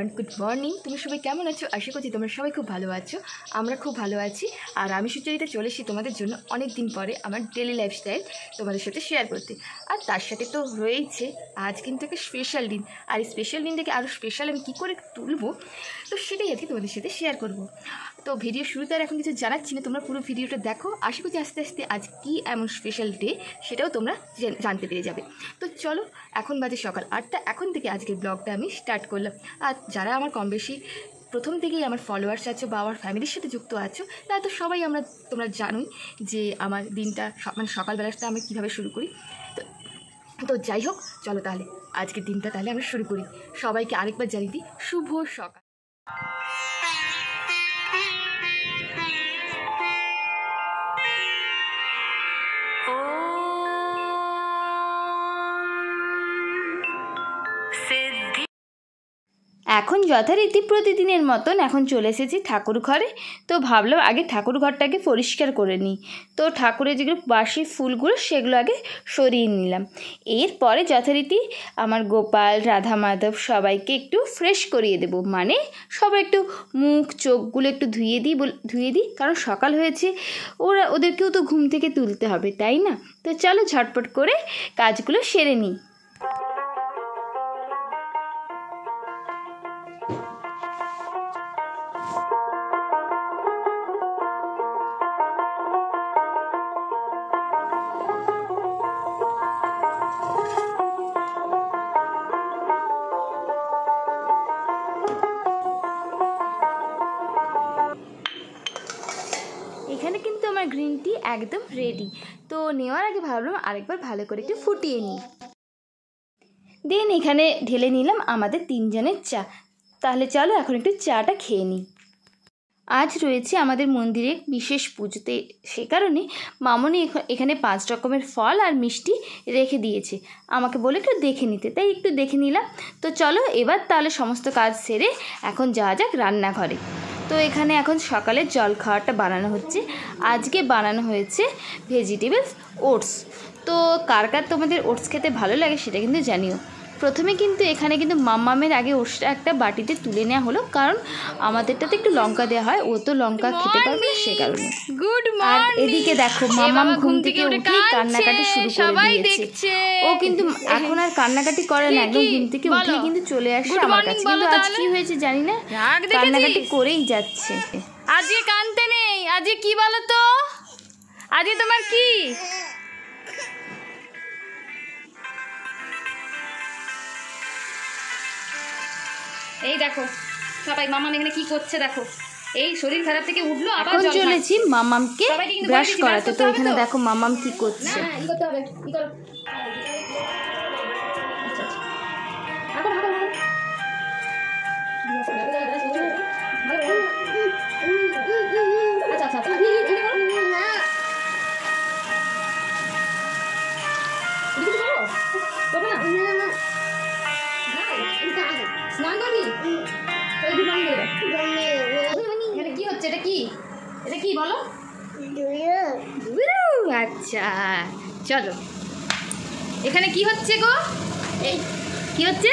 Everyone, good morning. তুমি সবাই কেমন আছো? আশা করছি তোমরা সবাই খুব ভালো আছো। আমরা খুব ভালো আছি। আর আমি সুচরিতা চলে এসেছি তোমাদের জন্য অনেক দিন পরে আমার ডেলি লাইফস্টাইল তোমাদের সাথে শেয়ার করতে। আর তার সাথে তো রয়েছে আজ কিন্তু একটা স্পেশাল দিন। আর এই স্পেশাল দিনটাকে আরও স্পেশাল আমি কী করে তুলবো, তো সেটাই আজকে তোমাদের সাথে শেয়ার করব। তো ভিডিও শুরুতে আর এখন কিছু জানাচ্ছি না, তোমরা পুরো ভিডিওটা দেখো। আশা করছি আস্তে আস্তে আজ কী এমন স্পেশাল ডে সেটাও তোমরা জানতে পেরে যাবে। তো চলো, এখন বাজে সকাল 8টা। এখন থেকে আজকের ব্লগটা আমি স্টার্ট করলাম। আর যারা আমার কম বেশি প্রথম থেকেই আমার ফলোয়ার্স আছো বা আমার ফ্যামিলির সাথে যুক্ত আছো, তারা তো সবাই তোমরা জানোই যে আমার দিনটা মানে সকালবেলাটা আমি কীভাবে শুরু করি। তো যাই হোক, চলো তাহলে আজকের দিনটা তাহলে আমরা শুরু করি। সবাইকে আরেকবার জানিয়ে দিই শুভ সকাল। এখন যথারীতি প্রতিদিনের মতন এখন চলে এসেছি ঠাকুর ঘরে। তো ভাবলাম আগে ঠাকুর ঘরটাকে পরিষ্কার করে নিই। তো ঠাকুরের যেগুলো বাসি ফুলগুলো সেগুলো আগে সরিয়ে নিলাম। এরপরে যথারীতি আমার গোপাল, রাধা মাধব সবাইকে একটু ফ্রেশ করিয়ে দেব, মানে সবাই একটু মুখ চোখগুলো একটু ধুয়ে দিই, কারণ সকাল হয়েছে, ওদেরকেও তো ঘুম থেকে তুলতে হবে, তাই না? তো চলো ঝটপট করে কাজগুলো সেরে নিই। এখানে কিন্তু আমার গ্রিন টি একদম রেডি। তো নেওয়ার আগে ভাবলাম আরেকবার ভালো করে একটু ফুটিয়ে নিই। দেন এখানে ঢেলে নিলাম আমাদের 3 জনের চা। তাহলে চলো এখন একটু চাটা খেয়ে নিই। আজ রয়েছে আমাদের মন্দিরে বিশেষ পুজোতে, সে কারণে মামনি এখানে 5 রকমের ফল আর মিষ্টি রেখে দিয়েছে, আমাকে বলে একটু দেখে নিতে, তাই একটু দেখে নিলাম। তো চলো এবার তাহলে সমস্ত কাজ সেরে এখন যাওয়া যাক রান্নাঘরে। তো এখানে এখন সকালের জল খাওয়াটা বানানো হচ্ছে। আজকে বানানো হয়েছে ভেজিটেবলস ওটস। তো কার কার তোমাদের ওটস খেতে ভালো লাগে সেটা কিন্তু জানিও। প্রথমে কিন্তু এখানে কিন্তু মাম্মামের আগে ওটসটা একটা বাটিতে তুলে নেওয়া হলো, কারণ আমাদেরটাতে একটু লঙ্কা দেওয়া হয়, ও তো লঙ্কা খেতে পারবে না, সে কারণে। Good morning. আর এদিকে দেখো মাম্মাম ঘুম থেকে উঠেই কান্নাকাটি শুরু করে দিয়েছে। ও কিন্তু এখন আর কান্নাকাটি করে না, একদম ঘুম থেকে উঠেই কিন্তু চলে আসে আমার কাছে। কিন্তু আজ কি হয়েছে জানি না, কান্নাকাটি করেই যাচ্ছে। আজকে কানতে নেই, আজকে কি বলো তো, আজকে তোমার কি? এই দেখো সবাই মামাম এখানে কি করছে দেখো, এই শরীর খারাপ থেকে উঠলো, আবার চলেছি মামামকে ব্রাশ করাতে। তো এখানে দেখো মামাম কি করছে। কি করতে হবে, কি করো, আচ্ছা আচ্ছা আচ্ছা স্নান করবি? এটা কি হচ্ছে, এটা কি, এটা কি বলো? আচ্ছা চলো, এখানে কি হচ্ছে গো, এই কি হচ্ছে?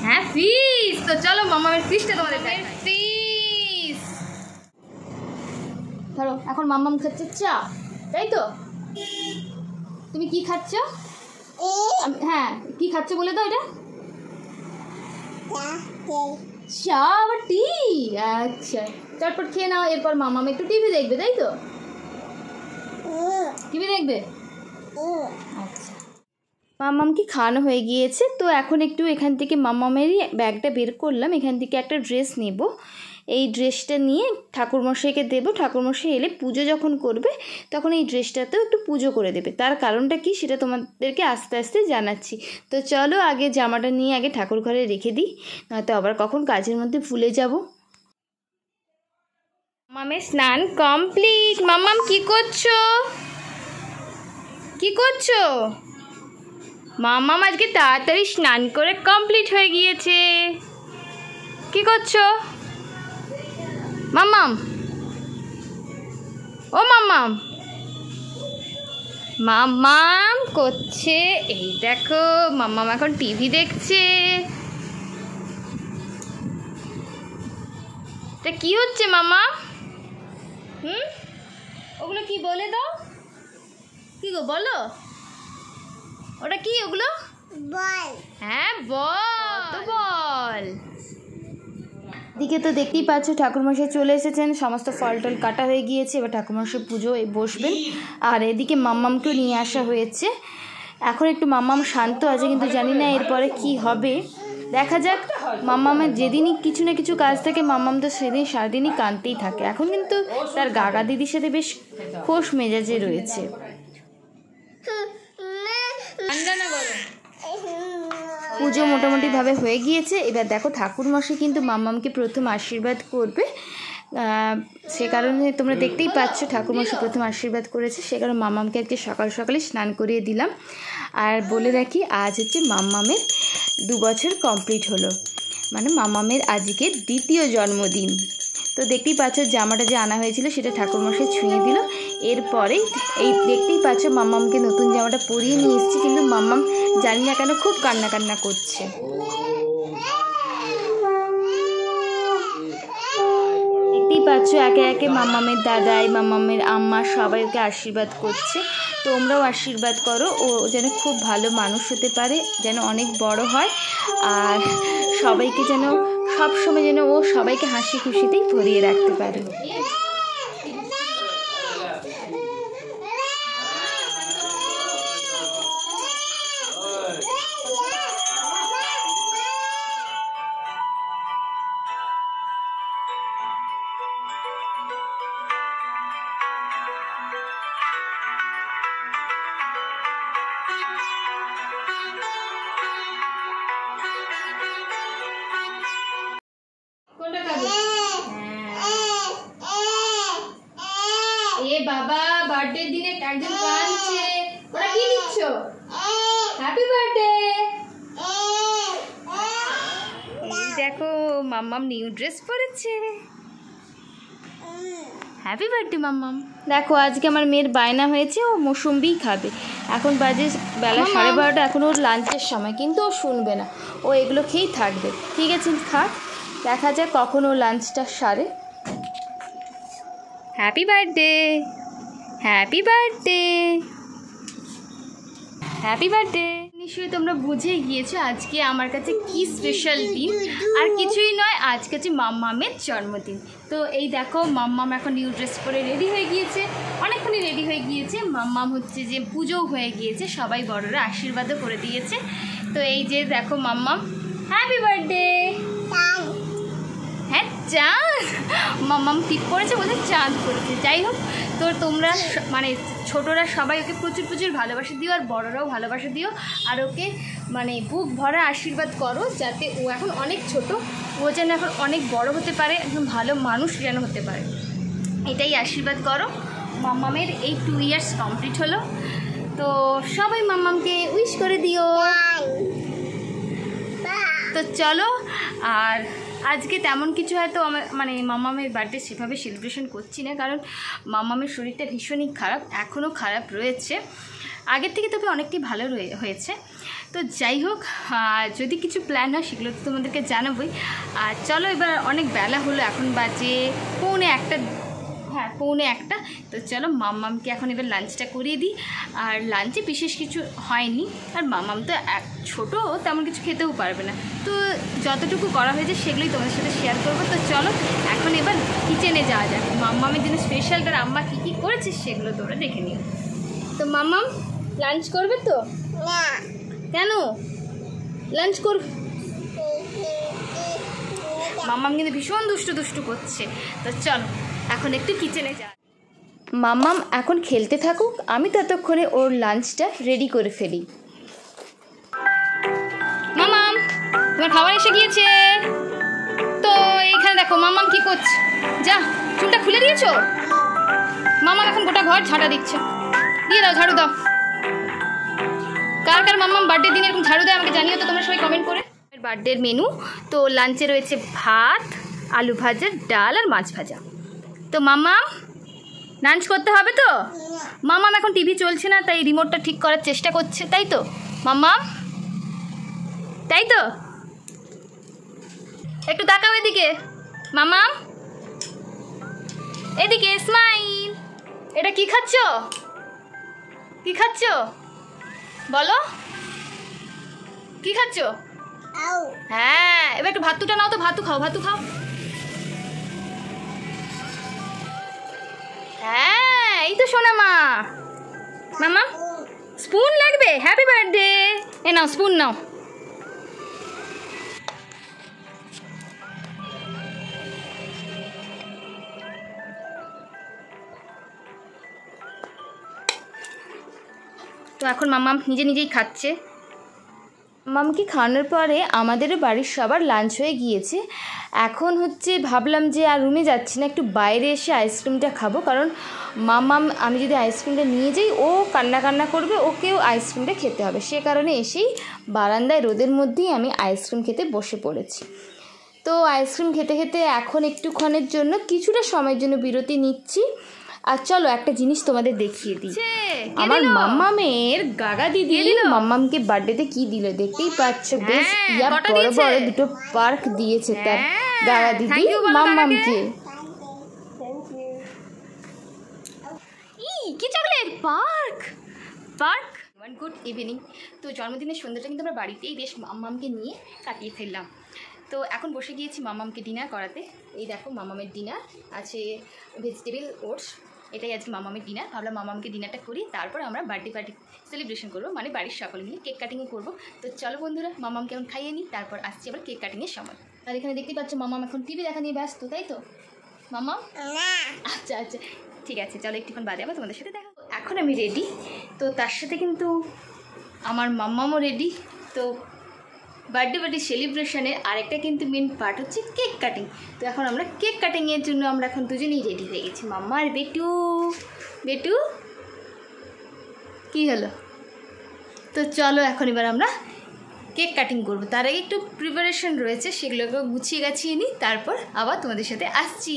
হ্যাঁ ফিশ। তো চলো মামামের ফিশটা তোমাদের ফিশ ধরো। এখন মামাম খাচ্ছে চা, তাই তো? তুমি কি খাচ্ছ? হ্যাঁ কি খাচ্ছ বলে দাও। এটা চা আবার টি? আচ্ছা চটপট খেয়ে নাও, এরপর মামাম একটু টিভি দেখবে, তাই তো? টিভি দেখবে? আচ্ছা মামাম কি খাওয়ানো হয়ে গিয়েছে। তো এখন একটু এখান থেকে মামামেরই ব্যাগটা বের করলাম, এখান থেকে একটা ড্রেস নেব। এই ড্রেসটা নিয়ে ঠাকুরমশাইকে দেবো, ঠাকুরমশাই এলে পুজো যখন করবে তখন এই ড্রেসটাতেও একটু পুজো করে দেবে। তার কারণটা কি সেটা তোমাদেরকে আস্তে আস্তে জানাচ্ছি। তো চলো আগে জামাটা নিয়ে আগে ঠাকুর ঘরে রেখে দিই, নয়তো আবার কখন কাজের মধ্যে ভুলে যাব। মামামের স্নান কমপ্লিট। মামাম কি করছো, কি করছো? মামাম আজকে তাড়াতাড়ি স্নান করে কমপ্লিট হয়ে গিয়েছে। কি করছো মামাম? ও মামাম, মামাম করছে এই দেখো, মামাম এখন টিভি দেখছে। এটা কি হচ্ছে মামা? ওগুলো কি বলে দাও, কি গো বলো, ওটা কি ওগুলো? বল। হ্যাঁ বল, বল। এদিকে তো দেখতেই পাচ্ছ ঠাকুরমশাই চলে এসেছেন, সমস্ত ফল টল কাটা হয়ে গিয়েছে, এবার ঠাকুরমশাই পুজো বসবেন। আর এদিকে মাম্মামকেও নিয়ে আসা হয়েছে। এখন একটু মাম্মাম শান্ত আছে, কিন্তু জানি না এরপরে কি হবে, দেখা যাক। মাম্মামের যেদিনই কিছু না কিছু কাজ থাকে মাম্মাম তো সেদিন সারাদিনই কাঁদতেই থাকে। এখন কিন্তু তার গাগা দিদির সাথে বেশ খোশ মেজাজে রয়েছে। পুজো মোটামুটিভাবে হয়ে গিয়েছে। এবার দেখো ঠাকুরমশাই কিন্তু মাম্মামকে প্রথম আশীর্বাদ করবে, সে কারণে তোমরা দেখতেই পাচ্ছ ঠাকুরমশাই প্রথম আশীর্বাদ করেছে, সে কারণে মাম্মামকে আজকে সকাল সকালে স্নান করিয়ে দিলাম। আর বলে রাখি আজ হচ্ছে মাম্মামের 2 বছর কমপ্লিট হলো, মানে মাম্মামের আজকে দ্বিতীয় জন্মদিন। তো দেখতেই পাচ্ছ জামাটা যে আনা হয়েছিল সেটা ঠাকুরমশাই ছুঁয়ে দিল। এরপরেই এই দেখতেই পাচ্ছ মাম্মামকে নতুন জামাটা পরিয়ে নিয়ে এসেছি, কিন্তু মাম্মাম জানি না কেন খুব কান্না কান্না করছে। দেখতেই পাচ্ছ একে একে মাম্মামের দাদাই, মাম্মামের আম্মা সবাই ওকে আশীর্বাদ করছে। তোমরাও আশীর্বাদ করো, ও যেন খুব ভালো মানুষ হতে পারে, যেন অনেক বড় হয়, আর সবাইকে যেন সবসময় যেন ও সবাইকে হাসি খুশিতেই ভরিয়ে রাখতে পারে। বাবা বার্থডে দিনে একজন কাঁদছে, ওরা কি দিচ্ছ? Happy birthday. এই দেখো মাম্মাম নিউ ড্রেস পরেছে। হ্যাপি বার্থডে মাম্মাম। দেখো আজকে আমার মেয়ের বায়না হয়েছে, ও মৌসুম্বিই খাবে। এখন বাজে বেলা 12:30, এখন ওর লাঞ্চের সময়, কিন্তু ও শুনবে না, ও এগুলো খেয়েই থাকবে। ঠিক আছে থাক, দেখা যাক কখন ও লাঞ্চটা সারে। Happy birthday, happy birthday, happy birthday. নিশ্চয়ই তোমরা বুঝেই গিয়েছো আজকে আমার কাছে কি স্পেশাল দিন, আর কিছুই নয়, আজকে হচ্ছে মাম্মামের জন্মদিন। তো এই দেখো মাম্মাম এখন নিউ ড্রেস পরে রেডি হয়ে গিয়েছে, অনেকক্ষণই রেডি হয়ে গিয়েছে। মাম্মাম হচ্ছে যে পুজোও হয়ে গিয়েছে, সবাই বড়রা আশীর্বাদও করে দিয়েছে। তো এই যে দেখো মাম্মাম, হ্যাপি বার্থডে। হ্যাঁ চাঁদ, মাম্মাম ঠিক করেছে বলে চাঁদ করেছে। যাই হোক, তো তোমরা মানে ছোটরা সবাই ওকে প্রচুর প্রচুর ভালোবাসা দিও, আর বড়রাও ভালোবাসা দিও, আর ওকে মানে বুক ভরা আশীর্বাদ করো, যাতে ও এখন অনেক ছোট, ও যেন এখন অনেক বড় হতে পারে, একদম ভালো মানুষ যেন হতে পারে, এটাই আশীর্বাদ করো। মাম্মামের এই 2 ইয়ার্স কমপ্লিট হলো, তো সবাই মাম্মামকে উইশ করে দিও। তো চলো, আর আজকে তেমন কিছু হয়তো মানে মাম্মামের বার্থডে সেভাবে সেলিব্রেশন করছি না, কারণ মাম্মামের শরীরটা ভীষণই খারাপ, এখনও খারাপ রয়েছে, আগের থেকে তবে অনেকটাই ভালো হয়েছে। তো যাই হোক, যদি কিছু প্ল্যান হয় সেগুলো তো তোমাদেরকে জানাবোই। আর চলো, এবার অনেক বেলা হলো, এখন বাজে 1:45, হ্যাঁ 1:45। তো চলো মাম্মামকে এখন এবার লাঞ্চটা করিয়ে দিই। আর লাঞ্চে বিশেষ কিছু হয়নি, আর মাম্মাম তো ছোটো, তেমন কিছু খেতেও পারবে না, তো যতটুকু করা হয়েছে সেগুলোই তোমাদের সাথে শেয়ার করবো। তো চলো এখন এবার কিচেনে যাওয়া যাক, মাম্মামের জন্য স্পেশাল তার আম্মা কী কী করেছে সেগুলো তোমরা দেখে নিও। তো মাম্মাম লাঞ্চ করবে তো? না। কেন? লাঞ্চ কর। মাম্মাম কিন্তু ভীষণ দুষ্টু করছে। তো চলো এখন একটু কিচেনে যা। মাম্মাম এখন খেলতে থাকুক, আমি ততক্ষণে ওর লাঞ্চটা রেডি করে ফেলি। মাম্মাম তোমার খাবার এসে গিয়েছে। তো এইখানে দেখো মাম্মাম কি করছে, যা চুলটা খুলে দিয়েছো? মাম্মাম এখন গোটা ঘর ঝাঁটা দিচ্ছে, দিয়ে দাও, ঝাড়ু দাও। কার কার মাম্মাম বার্থডে দিনে এরকম ঝাড়ু দেয় আমাকে জানিও তো তোমরা সবাই কমেন্ট করে। বার্থডের মেনু তো লাঞ্চে রয়েছে ভাত, আলু ভাজা, ডাল আর মাছ ভাজা। তো মাম্মাম লাঞ্চ করতে হবে তো? মাম্মাম এখন টিভি চলছে না, তাই রিমোটটা ঠিক করার চেষ্টা করছে, তাই তো মাম্মাম? তাই তো, একটু তাকাও এদিকে। মাম্মাম এদিকে স্মাইল। এটা কি খাচ্ছ? কি খাচ্ছ বলো, কি খাচ্ছ? হ্যাঁ, এবার একটু ভাতুটা নাও তো, ভাতু খাও, ভাতু খাও। হ্যাঁ, এই তো সোনা মা। মামা স্পুন লাগবে? Happy birthday. এ নাও স্পুন নাও। তো এখন মাম্মাম নিজে নিজেই খাচ্ছে। মামকে খাওয়ানোর পরে আমাদেরও বাড়ির সবার লাঞ্চ হয়ে গিয়েছে। এখন হচ্ছে ভাবলাম যে আর রুমে যাচ্ছি না, একটু বাইরে এসে আইসক্রিমটা খাবো, কারণ মাম্মাম আমি যদি আইসক্রিমটা নিয়ে যাই ও কান্না করবে, ওকেও আইসক্রিমটা খেতে হবে। সে কারণে এসেই বারান্দায় রোদের মধ্যেই আমি আইসক্রিম খেতে বসে পড়েছি। তো আইসক্রিম খেতে খেতে এখন একটুক্ষণের জন্য কিছুটা সময়ের জন্য বিরতি নিচ্ছি। আর চলো একটা জিনিস তোমাদের দেখিয়ে দিই। আমার মাম্মামের গাগা দিদি মাম্মামকে বার্থডেতে কি দিল দেখতেই পাচ্ছ। বেশ বড় বড় দুটো পার্ক দিয়েছে তার গাগা দিদি মাম্মামকে। কি chocolate park park. One good evening. তো জন্মদিনের সন্ধ্যাটা কিন্তু আমরা বাড়িতেই বেশ মাম্মামকে নিয়ে কাটিয়ে ফেললাম। তো এখন বসে গিয়েছি মাম্মামকে ডিনার করাতে। এই দেখো মাম্মামের ডিনার আছে ভেজিটেবল ওটস, এটাই আজকে মাম্মামের ডিনার। ভাবলাম মাম্মামকে ডিনারটা করি, তারপর আমরা বার্থডে পার্টি সেলিব্রেশন করবো, মানে বাড়ির সকলে মিলে কেক কাটিংও করবো। তো চলো বন্ধুরা মাম্মামকে এখন খাইয়ে নিই, তারপর আসছি আবার কেক কাটিংয়ের সময়। আর এখানে দেখতে পাচ্ছ মাম্মাম এখন টিভি দেখা নিয়ে ব্যস্ত, তাই তো মাম্মাম? আচ্ছা আচ্ছা ঠিক আছে, চলো একটুক্ষণ বাদে আবার তোমাদের সাথে দেখা। এখন আমি রেডি, তো তার সাথে কিন্তু আমার মাম্মামও রেডি। তো বার্থডে সেলিব্রেশনের আরেকটা কিন্তু মেন পার্ট হচ্ছে কেক কাটিং। তো এখন আমরা কেক কাটিংয়ের জন্য আমরা এখন দুজনেই রেডি হয়ে গেছি। মাম্মা আর বেটু। বেটু কী হলো? তো চলো এখন এবার আমরা কেক কাটিং করবো। তার আগে একটু প্রিপারেশন রয়েছে, সেগুলোকে গুছিয়ে গাছিয়ে নিই, তারপর আবার তোমাদের সাথে আসছি।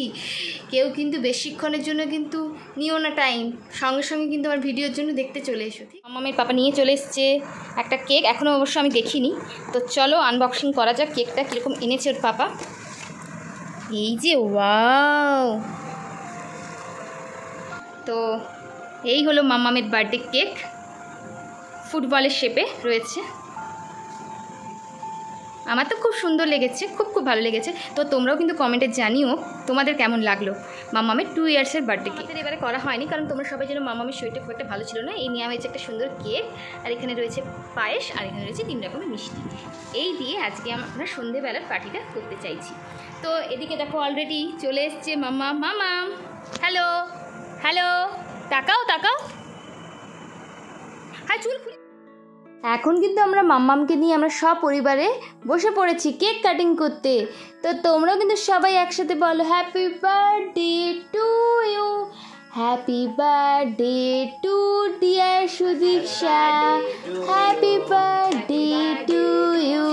কেউ কিন্তু বেশিক্ষণের জন্য কিন্তু নিও না টাইম, সঙ্গে সঙ্গে কিন্তু আমার ভিডিওর জন্য দেখতে চলে এসো। মাম্মামের পাপা নিয়ে চলে এসছে একটা কেক, এখনও অবশ্য আমি দেখিনি। তো চলো আনবক্সিং করা যাক কেকটা কীরকম এনেছে ওর পাপা। এই যে ওয়াও, তো এই হলো মাম্মামের বার্থডে কেক, ফুটবলের শেপে রয়েছে। আমার তো খুব সুন্দর লেগেছে, খুব ভালো লেগেছে। তো তোমরাও কিন্তু কমেন্টে জানিও তোমাদের কেমন লাগলো মাম্মামের 2 ইয়ার্সের বার্থডে কেক। আমাদের এবারে করা হয়নি, কারণ তোমরা সবাই যেন মাম্মামের শরীরটা খুব একটা ভালো ছিল না। এই নিয়ে হয়েছে একটা সুন্দর কেক, আর এখানে রয়েছে পায়েস, আর এখানে রয়েছে 3 রকমের মিষ্টি। এই দিয়ে আজকে আমরা সন্ধেবেলার পার্টিটা করতে চাইছি। তো এদিকে দেখো অলরেডি চলে এসছে মাম্মাম। মাম্মাম হ্যালো হ্যালো, তাকাও তাকাও। হ্যাঁ চুল। এখন কিন্তু আমরা মাম্মামকে নিয়ে আমরা সব পরিবারে বসে পড়েছি কেক কাটিং করতে। তো তোমরাও কিন্তু সবাই একসাথে বলো happy birthday to you, happy birthday to dear Sudiksha, happy birthday to you.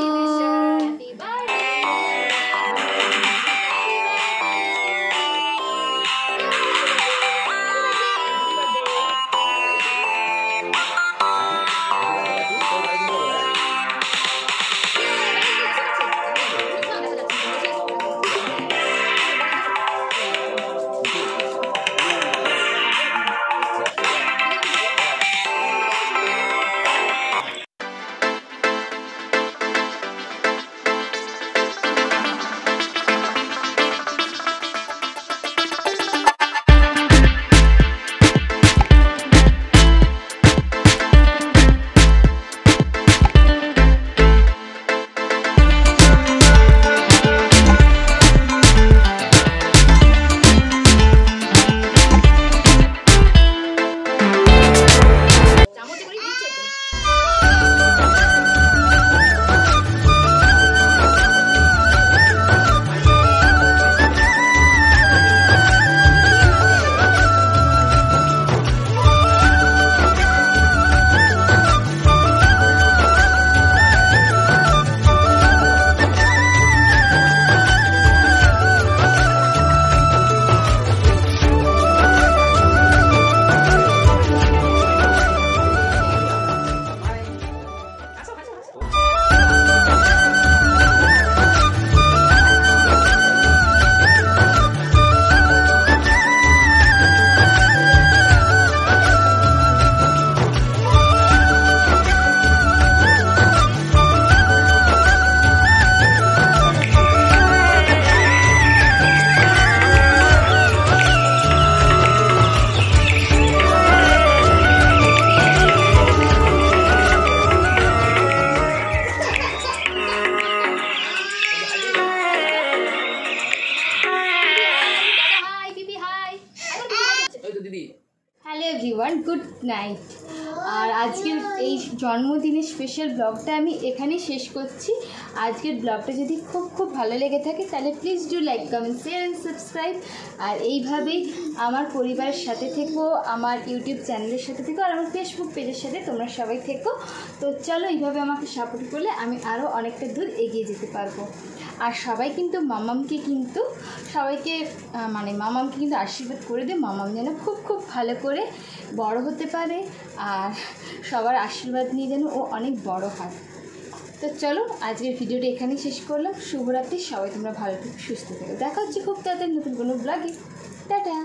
Good night. আর আজকের এই জন্মদিনের স্পেশাল ব্লগটা আমি এখানেই শেষ করছি। আজকের ব্লগটা যদি খুব খুব ভালো লেগে থাকে তাহলে please do like, comment, share and subscribe. আর এইভাবেই আমার পরিবারের সাথে থেকো, আমার ইউটিউব চ্যানেলের সাথে থেকো, আর আমার ফেসবুক পেজের সাথে তোমরা সবাই থেকো। তো চলো, এইভাবে আমাকে সাপোর্ট করলে আমি আরও অনেকটা দূর এগিয়ে যেতে পারবো। আর সবাই কিন্তু মামামকে কিন্তু সবাইকে মামামকে কিন্তু আশীর্বাদ করে দিও, মামাম যেন খুব খুব ভালো করে বড় হতে পারে, আর সবার আশীর্বাদ নিয়ে যেন ও অনেক বড় হয়। তো চলো, আজকের ভিডিওটা এখানেই শেষ করলাম। শুভরাত্রি, সবাই তোমরা ভালো থেকো, সুস্থ থেকো। দেখা হচ্ছে খুব তাড়াতাড়ি নতুন কোনো ব্লগে। টাটা।